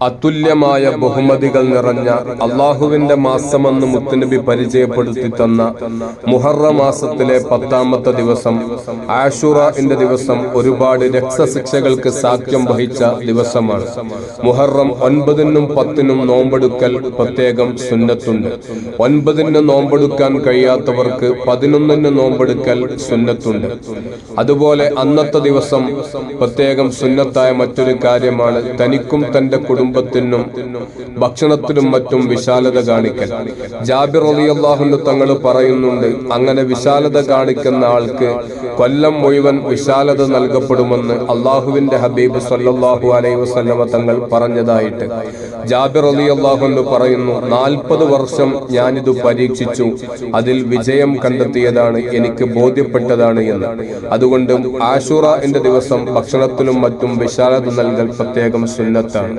അതുല്യമായ ബഹുമതികൾ നിറഞ്ഞ അള്ളാഹുവിന്റെ മാസമെന്ന് മുത്തുനബി പരിചയപ്പെടുത്തി തന്ന മുഹറം മാസത്തിലെ 10-ാമത്തെ ദിവസം ആശുറയുടെ ദിവസം ഒരുപാട് രക്തശിക്ഷകൾക്ക് സാക്ഷ്യം വഹിച്ച ദിവസമാണ്. മുഹറം 9-നും 10-നും നോമ്പെടുക്കൽ പ്രത്യേകം സുന്നത്തുണ്ട്. 9-ന് നോമ്പെടുക്കാൻ കഴിയാത്തവർക്ക് 11-ന് നോമ്പെടുക്കൽ സുന്നത്തുണ്ട്. അതുപോലെ അന്നത്തെ ദിവസം പ്രത്യേകം സുന്നത്തായ മറ്റൊരു കാര്യമാണ് തനിക്കും തന്റെ കുടുംബത്തിനും ഭക്ഷണത്തിനും മറ്റും വിശാലത കാണിക്കൽ. ജാബിർ റളിയല്ലാഹു അൻഹു തങ്ങൾ പറയുന്നുണ്ട്, അങ്ങനെ വിശാലത കാണിക്കുന്ന ആൾക്ക് കൊല്ലം മുഴുവൻ വിശാലത നൽകപ്പെടുമെന്ന് അള്ളാഹുവിന്റെ ഹബീബ് സല്ലല്ലാഹു അലൈഹി വസല്ലമ തങ്ങൾ പറഞ്ഞതായിട്ട്. ജാബിർ റളിയല്ലാഹു അൻഹു പറയുന്നു, 40 വർഷം ഞാനിത് പരീക്ഷിച്ചു, അതിൽ വിജയം കണ്ടെത്തിയതാണ്, എനിക്ക് ബോധ്യപ്പെട്ടതാണ് എന്ന്. അതുകൊണ്ട് ആശുറയുടെ ദിവസം ഭക്ഷണത്തിലും മറ്റും വിശാലത നൽകൽ പ്രത്യേകം സുന്നത്താണ്.